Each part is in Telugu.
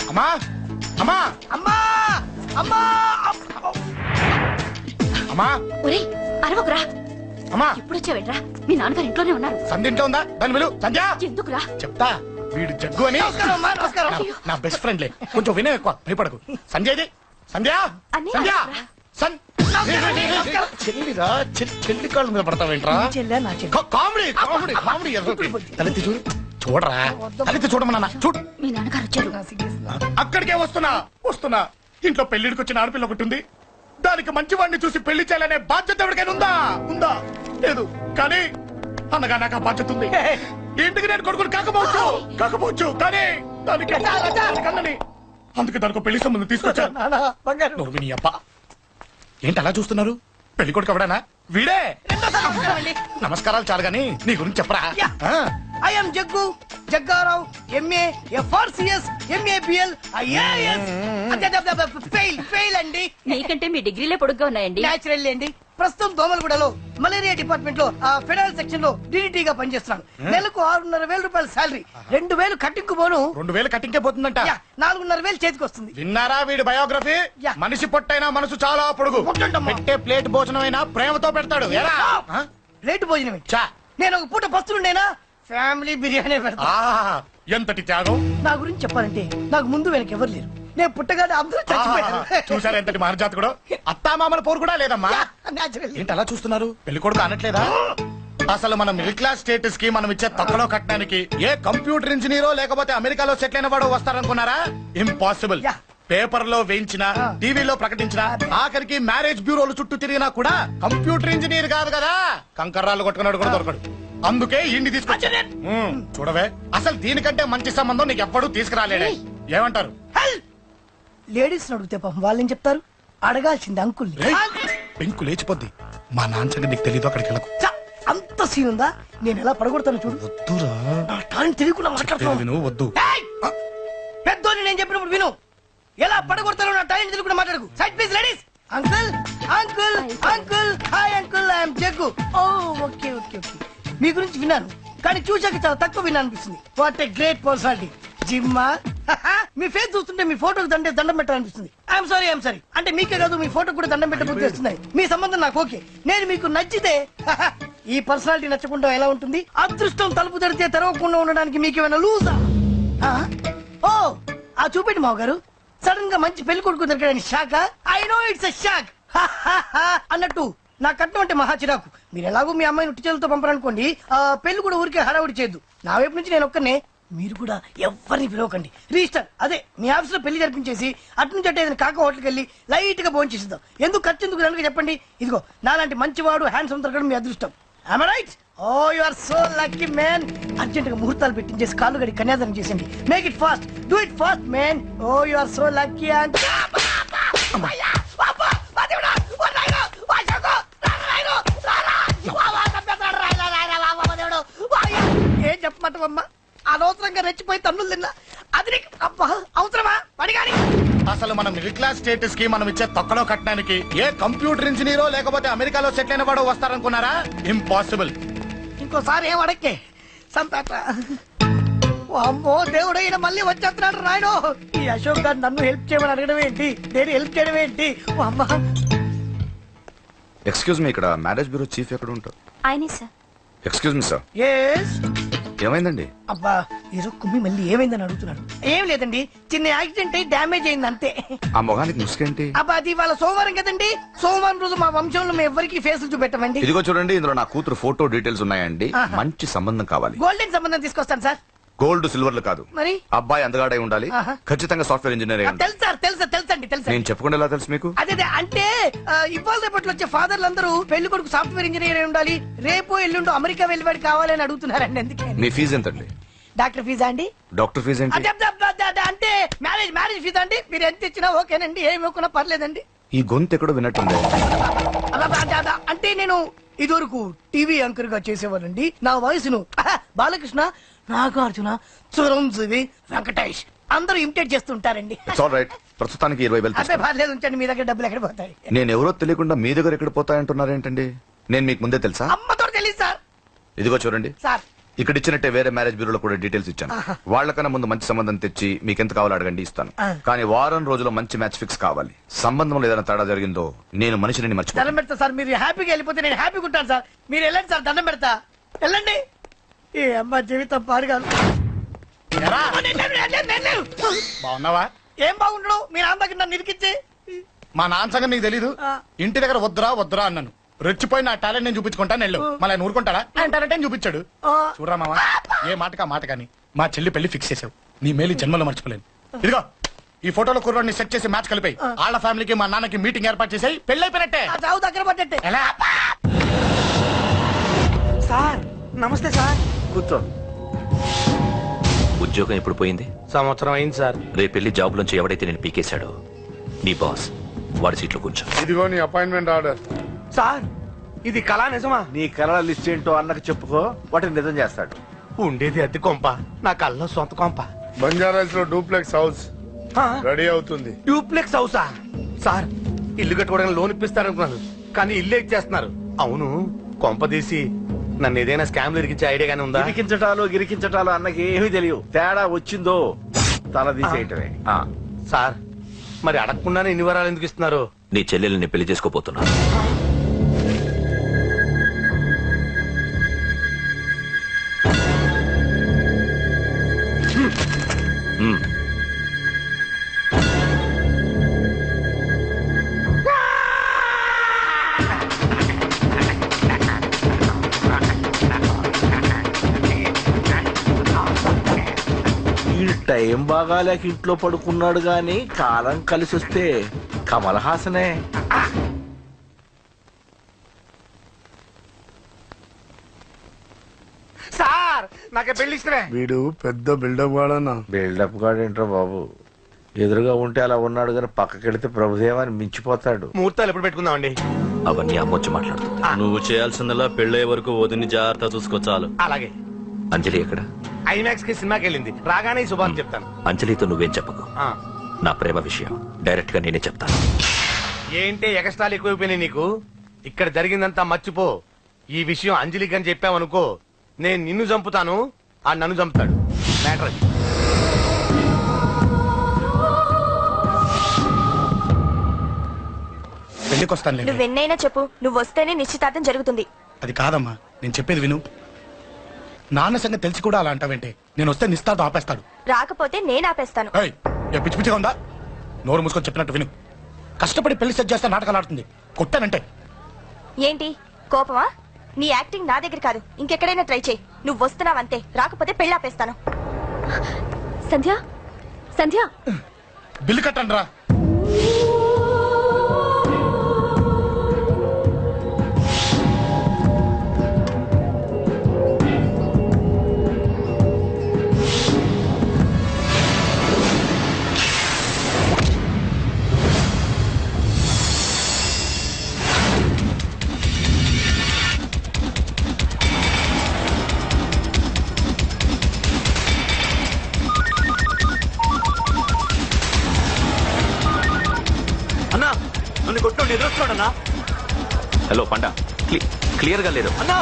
అమ్మా అమ్మా అమ్మా అమ్మా అమ్మా ఒరేయ్ అరవకురా. అమ్మా ఇప్పుడు వచ్చావేట్రా? మీ నాన్నగారు ఇంట్లోనే ఉన్నారు. సంధ్య ఇంట్లో ఉందా? దాని విలు. సంధ్య ఎందుకురా? చెప్తా, వీడు జగ్గు అని నమస్కారం అమ్మా, నమస్కారం. నా బెస్ట్ ఫ్రెండ్లే. కొంచెం వినయం ఎక్కువ, భయపడకు. సంధ్యది సంధ్య అన్నయ్య, సంధ్య రా. చెల్లిరా, చెల్లి కాళ్ళ మీద పడతావేంట్రా? చెల్లె నా చెల్లె. Comedy comedy comedy. తలెత్తి చూడు, చూడరా, తలెత్తి చూడమన్నా చూడు. మీ నాన్నగారు వచ్చారు. అక్కడికే వస్తున్నా. ఇంట్లో పెళ్లిడికి వచ్చిన ఆడపిల్ల ఒకటి ఉంది. దానికి మంచి వాడిని చూసి పెళ్లి చేయాలనే బాధ్యత ఎవరికైనా ఉందా? లేదు. కానీ అనగా నాకు ఆ బాధ్యత ఉంది. ఇంటికి నేను కొడుకుని కాకపోవచ్చు కానీ దానికి కన్నని. అందుకే దానికి పెళ్లి సంబంధం తీసుకొచ్చాను. నువ్వు నీ అబ్బా ఏంటి అలా చూస్తున్నారు? పెళ్లి కొడుకు ఎవడానా? వీడే. నమస్కారాలు చాలు గాని నీ గురించి చెప్పరా. I'm Jaggu Jaggarao, MA FRCS, MABL, IAS. Fail అండి. మీకంటే మీ డిగ్రీలే పొడుగ్గా ఉన్నాయండి. న్యాచురల్ అండి. ప్రస్తుతం దోమలగూడలో మలేరియా డిపార్ట్మెంట్ లో ఫెడరల్ సెక్షన్ లో DDT గా పనిచేస్తున్నాను. నెలకు 6,500 రూపాయల శాలరీ, 2,000 కట్టింగ్ పోను. 2,000 కట్టింకే పోతుందంట. 4,500 చేతికి వస్తుంది. విన్నారా వీడి బయోగ్రఫీ? యా. మనిషి పొట్టైనా మనసు చాలా పొడుగు. పెట్టే ప్లేట్ భోజనం అయినా ప్రేమతో పెడతాడు. ఎలా? రేటు భోజనం చా. నేను ఒక పూట పస్తులుండేనా ఫ్యామిలీ బిర్యానీ పెడతా. ఎంతటి త్యాగం! నా గురించి చెప్పాలంటే నాకు ముందు వెనక ఎవరు లేరు. నేను పుట్టగానే అందరూ చచ్చిపోయారు. చూసారా ఎంతటి మహర్జాతకుడు? అత్తామామల పోరు కూడా లేదమ్మా. న్యాచురల్. ఏంటి అలా చూస్తున్నారు? పెళ్లి కొడుకు అనట్లేదా? అసలు మన మిడిల్ క్లాస్ స్టేటస్ కి మనం ఇచ్చే తక్కువలో కట్టడానికి ఏ కంప్యూటర్ ఇంజనీరో లేకపోతే అమెరికాలో సెటిల్ అయిన వాడు వస్తారనుకున్నారా? ఇంపాసిబుల్. యా. పేపర్ లో వేయించిన, టీవీలో ప్రకటించిన, ఆఖరికి మ్యారేజ్ బ్యూరోలు చుట్టూ తిరిగినా కూడా కంప్యూటర్ ఇంజనీర్ కాదు కదా, కంకర్రాలు కొట్టుకున్నాడు కూడా దొరకడు. అందుకే ఇండి తీసుకొచ్చా. చూడవే, అసలు దీనికంటే మంచి సంబంధం నీకు ఎప్పుడూ తీసుకురాలేడే. ఏమంటారు? లేడీస్ అడిగితే పాపం వాళ్ళేం చెప్తారు? అడగాల్సింది అంకుల్. పెంకు లేచిపోద్ది. మా నాన్న నీకు తెలీదు, అక్కడికి వెళ్ళకు. అంత సీన్ ఉందా? నేను ఎలా పడగొడతాను చూడు. వద్దురా, నా టాలెంట్ తెలియకుండా మాట్లాడుతున్నావు. విను, వద్దు. పెద్దోని నేను చెప్పినప్పుడు విను. ఎలా పడగొడతానో నా టాలెంట్ తెలియకుండా మాట్లాడకు. Side please ladies. Uncle uncle uncle, hi uncle, I'm Jaggu. Oh okay okay okay. మీ గురించి విన్నాను కానీ చూశాక చాలా తక్కువ విన్నాను అనిపిస్తుంది. What a great personality. జిమ్మా, మీ ఫేస్ చూస్తుంటే మీ ఫోటోకి దండం పెట్టాలనిపిస్తుంది. I'm sorry. అంటే మీకే కాదు, మీ ఫోటో కూడా దండం పెట్టబుద్ధి వస్తున్నాయి. మీ సంబంధం నాకు ఓకే. నేను మీకు నచ్చితే ఈ పర్సనాలిటీ నచ్చకుండా ఎలా ఉంటుంది? అదృష్టం తలుపు తెరిచే తెరవకుండా ఉండడానికి మీకేమైనా లూజా? ఓ ఆ చూపెట్టి మావ గారు. సడన్ గా మంచి పెళ్లి కొడుకు దొరకడానికి shock. I know it's a shock అన్నట్టు నా కట్నం అంటే మహా చిరాకు. మీరు ఎలాగో మీ అమ్మాయిని ఉట్టి చేతులతో పంపరనుకోండి, పెళ్లి కూడా ఊరికే హడావుడి చేయొద్దు. నా వైపు నుంచి నేను ఒక్కనే, మీరు కూడా ఎవరిని పిలవకండి. రిజిస్టర్ అదే మీ ఆఫీస్ లో పెళ్లి జరిపించేసి అటు నుంచి అంటే ఏదైనా కాక హోటల్కి వెళ్ళి లైట్ గా భోజనం చేసిద్దాం. ఎందుకు ఖర్చు ఎందుకు కనుక చెప్పండి. ఇదిగో నాలాంటి మంచివాడు హ్యాండ్సమ్ దొరకడం మీ అదృష్టం. Am I right? Oh, you are so lucky, man. Urgent గా ముహూర్తాలు పెట్టించేసి కాళ్ళు గడి కన్యాదానం చేసింది. Make it fast, do it fast, man. Oh, you are so lucky. And ఏం చెప్పమంటావమ్మా? అనవసరంగా రెచ్చిపోయి తన్నులు తిన్నా. అది నీకు అవసరమా? పడిగాని అసలు మన మిడిల్ క్లాస్ స్టేటస్ కి మనం ఇచ్చే తక్కువలో కట్టడానికి ఏ కంప్యూటర్ ఇంజనీరో లేకపోతే అమెరికాలో సెటిల్ అయిన వాడు వస్తారనుకున్నారా? ఇంపాసిబుల్. ఇంకోసారి ఏం అడక్కే సంపేట. అమ్మో దేవుడు, ఈయన మళ్ళీ వచ్చేస్తున్నాడు రాయడు. ఈ అశోక్ గారు నన్ను హెల్ప్ చేయమని అడగడం ఏంటి? నేను హెల్ప్ చేయడం ఏంటి? అమ్మా. ఎక్స్క్యూజ్ మీ, ఇక్కడ మ్యారేజ్ బ్యూరో చీఫ్ ఎక్కడ ఉంటారు? ఆయనే sir. Excuse me sir, yes. ఏమైందండి? అబ్బా ఈరోజు కుమ్మి మళ్ళీ ఏమైందని అడుగుతున్నాడు. ఏం లేదండి, చిన్న యాక్సిడెంట్ అయి డ్యామేజ్ అయింది అంతే. ఆ మొగానికి ముసుకేంటి? అబ్బా అది వాళ్ళ సోమవారం కదండి. సోమవారం రోజు మా వంశంలో మేము ఎవరికి ఫేసులు చూపెట్టమండి. ఇదిగో చూడండి, ఇందులో నా కూతురు ఫోటో డీటెయిల్స్ ఉన్నాయండి. మంచి సంబంధం కావాలి. గోల్డెన్ సంబంధం తీసుకొస్తాను సార్. గోల్డ్ సిల్వర్లు కాదు, మరి అబ్బాయి అందగాడై ఉండాలి. ఖచ్చితంగా సాఫ్ట్వేర్ ఇంజనీర్ అయి ఉండాలి. తెలుసు సార్, తెలుసండి. నేను చెప్పకుండా ఎలా తెలుసు మీకు? అదే అంటే ఇవాళ రేపట్లో వచ్చే ఫాదర్లు అందరూ పెళ్లి కొడుకు సాఫ్ట్వేర్ ఇంజనీర్ అయి ఉండాలి, రేపు ఎల్లుండు అమెరికా వెళ్ళివాడు కావాలని అడుగుతున్నారండి. అందుకే. మీ ఫీజు ఎంతండి? డాక్టర్ ఫీజా అండి? డాక్టర్ ఫీజు ఏంటి? అంటే మ్యారేజ్ ఫీజా అండి? మీరు ఎంత ఇచ్చినా ఓకేనండి, ఏమి ఇవ్వకున్నా పర్లేదండి. ఈ గొంతు ఎక్కడో విన్నట్టుంది. అంటే నేను ఇదివరకు టీవీ యాంకర్ గా చేసేవాళ్ళండి. నా వయసును బాలకృష్ణ, నాగార్జున, చిరంజీవి, వెంకటేష్ అందరూ ఇమిటేట్ చేస్తుంటారండి. ప్రస్తుతానికి 20,000. అదే పర్లేదు, ఉంచండి. మీ దగ్గర డబ్బులు ఎక్కడ పోతాయి? నేను ఎవరో తెలియకుండా మీ దగ్గర ఎక్కడ పోతాయంటున్నారేంటండి? నేను మీకు ముందే తెలుసా? అమ్మతో తెలియదు సార్. ఇదిగో చూడండి సార్, ఇక్కడ ఇచ్చినట్టే వేరే మ్యారేజ్ బ్యూరోలో కూడా డీటెయిల్స్ ఇచ్చాను. వాళ్ళకన్నా ముందు మంచి సంబంధం తెచ్చి మీకు ఎంత కావాలో అడగండి, ఇస్తాను. కానీ వారం రోజుల్లో మంచి మ్యాచ్ ఫిక్స్ కావాలి. సంబంధంలో ఏదైనా తేడా జరిగిందో నేను మనిషిని దండం మర్చిపోతాను. పెడతా సార్, మీరు హ్యాపీగా వెళ్ళిపోతే నేను హ్యాపీగా ఉంటాను సార్. మీరు వెళ్ళండి సార్, దండం పెడతా. వెళ్ళండి. ఏ అమ్మ జీవితం పాడుగాను. ఎరా, నేను లేను. బాగున్నావా? ఏం బాగుండడు మీ నాన్న దగ్గర నన్ను ఇరికిచ్చి. మా నాన్న సంగతి నీకు తెలీదు. ఇంటి దగ్గర వద్దురా వద్దురా అన్నాను. రెచ్చిపోయి నా టాలెంట్ నేను చూపించుకుంటాను వెళ్ళు. మళ్ళీ ఆయన ఊరుకుంటాడా? ఆయన టాలెంట్ అని చూపించాడు. చూడరా మామ, ఏ మాటకా మాట కానీ మా చెల్లి పెళ్లి ఫిక్స్ చేసావు. నీ మేలు జన్మలో మర్చిపోలేను. ఇదిగో ఈ ఫోటోలో కుర్రాడిని సెట్ చేసి మ్యాచ్ కలిపాయి. వాళ్ళ ఫ్యామిలీకి మా నాన్నకి మీటింగ్ ఏర్పాటు చేసాయి. పెళ్లి అయిపోయినట్టే. ఆ చావు దగ్గర పడ్డట్టే. ఎలా? సార్ నమస్తే సార్. కూర్చో. ఉద్యోగం ఎప్పుడు పోయింది? సంవత్సరం అయింది సార్. రేపెళ్ళి జాబ్ నుంచి ఎవడైతే నేను పీకేశాడో నీ బాస్ వాడి సీట్లో కూర్చో. ఇదిగో నీ అపాయింట్మెంట్ ఆర్డర్. సార్ ఇది కళా నిజమా? నీ కలల లిస్ట్ ఏంటో అన్నకు చెప్పుకో, వాటిని నిజం చేస్తాడు. ఉండేది అద్దె కొంప, నా కళ్ళలో సొంత కొంప. బంజారాస్ లో డూప్లెక్స్ హౌస్ ఆ, రెడీ అవుతుంది. డూప్లెక్స్ హౌసా? సార్ ఇల్లు కట్టుకోవడానికి లోన్ ఇప్పిస్తారనుకున్నాను, కానీ ఇల్లు ఇచ్చేస్తున్నారు. అవును, కొంప తీసి నన్ను ఏదైనా స్కామ్ ఇరికించే ఐడియా గానీ ఉందా? గిరికించటాలు గిరికించటాలు అన్నకి ఏమీ తెలియదు. తేడా వచ్చిందో తల తీసేయటమే. సార్ మరి అడగకుండానే ఇన్ని వరాలు ఎందుకు ఇస్తున్నారు? నీ చెల్లెల్ని పెళ్లి చేసుకోపోతున్నా. హ్మ్. ఈ టైం బాగాలేక ఇంట్లో పడుకున్నాడు గాని కాలం కలిసి వస్తే కమల్ హాసనే. సార్ నాకే పెళ్లి ఇష్టమే. వీడు పెద్ద బిల్డప్ వాడన్నా. బిల్డప్ గాడేంట్రా బాబు, ఎదురుగా ఉంటే అలా ఉన్నాడు గాని పక్కకెడితే ప్రభుదేవాన్ని మించిపోతాడు. ముహూర్తాలు ఎప్పుడు పెట్టుకుందామండి? అవన్నీ అమ్మొచ్చి మాట్లాడుతుంది. నువ్వు చేయాల్సిందలా పెళ్ళే వరకు వదిని జాగ్రత్త చూసుకో చాలు. అలాగే. అంజలి ఎక్కడ? ఐమాక్స్ కి సినిమాకి వెళ్ళింది, రాగానే ఈ శుభాన్ని చెప్తాను. అంజలితో నువ్వేం చెప్పకు. ఆ. నా ప్రేమ విషయం డైరెక్ట్ గా నేనే చెప్తాను. ఏంటి ఎగస్ట్రాలు ఎక్కువైపోయినాయి నీకు? ఇక్కడ జరిగిందంతా మర్చిపో. ఈ విషయం అంజలికి అని చెప్పావనుకో, నేను నిన్ను చంపుతాను, ఆ నన్ను చంపుతాడు. మ్యాటర్ అది. పెళ్లికి వస్తాను. నువ్వెన్నైనా చెప్పు, నువ్వు వస్తేనే నిశ్చితార్థం జరుగుతుంది. అది కాదమ్మా, నేను చెప్పేది విను. నాన్న సంగతి తెలిసి కూడా అలా అంటావేంటి? నేను వస్తే నిస్తార్థం ఆపేస్తాడు. రాకపోతే నేను ఆపేస్తాను. ఏయ్, ఏ పిచ్చి పిచ్చిగా ఉందా? నోరు మూసుకొని చెప్పినట్టు విను. కష్టపడి పెళ్లి సెట్ చేస్తే నాటకాలు ఆడుతుంది. కొట్టానంటే ఏంటి కోపమా? నీ యాక్టింగ్ నా దగ్గర కాదు, ఇంకెక్కడైనా ట్రై చేయి. నువ్వు వస్తున్నావంతే, రాకపోతే పెళ్లి ఆపేస్తాను. సంధ్య సంధ్య బిల్లు కట్టండి రా. అన్నా నన్ను కొట్టు ఎదురొస్తాడన్నా. హలో పండ, క్లియర్ గా లేదు అన్నా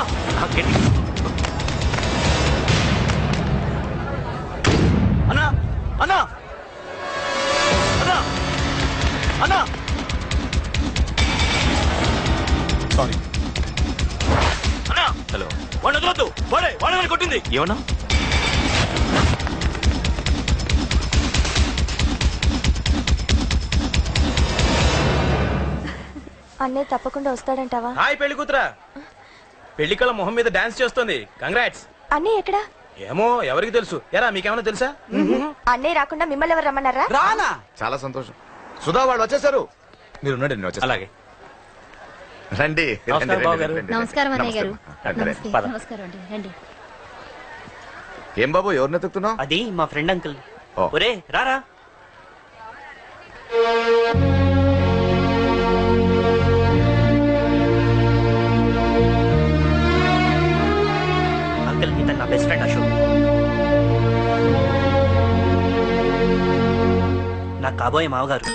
అన్నా అన్నా అన్నా అన్నా సారీ. అన్నా హలో, వాడిని వదలొద్దు. వాడే కొట్టింది. ఏమన్నా? అన్నయ్య తప్పకుండా వస్తాడంటావా? హాయ్ పెళ్లి కూతురా. పెళ్లి కళ మొహం మీద డాన్స్ చేస్తుంది. కంగ్రాట్స్. అన్నయ్య ఎక్కడా? ఏమో ఎవరికి తెలుసు. ఎరా మీకేమైనా తెలుసా? అన్నయ్య రాకుండా మిమ్మల్ని ఎవరు రమ్మన్నారా? రానా? చాలా సంతోషం. సుధా వాళ్ళు వచ్చేసారు. మీరు ఉండండి, నేను వచ్చేస్తాను. అలాగే. రండి. నమస్కారం బాబు గారు. నమస్కారం అన్నయ్య గారు. రండి, రండి. నమస్తే. నమస్కారం అండి, రండి. ఏం బాబు, ఎవరిని ఎత్తుకుతున్నావు? అది మా ఫ్రెండ్ అంకుల్. ఓ. ఒరే రారా. అంకుల్ ఇతను నా బెస్ట్ ఫ్రెండ్ అశోక్. నా కాబోయే మావగారు.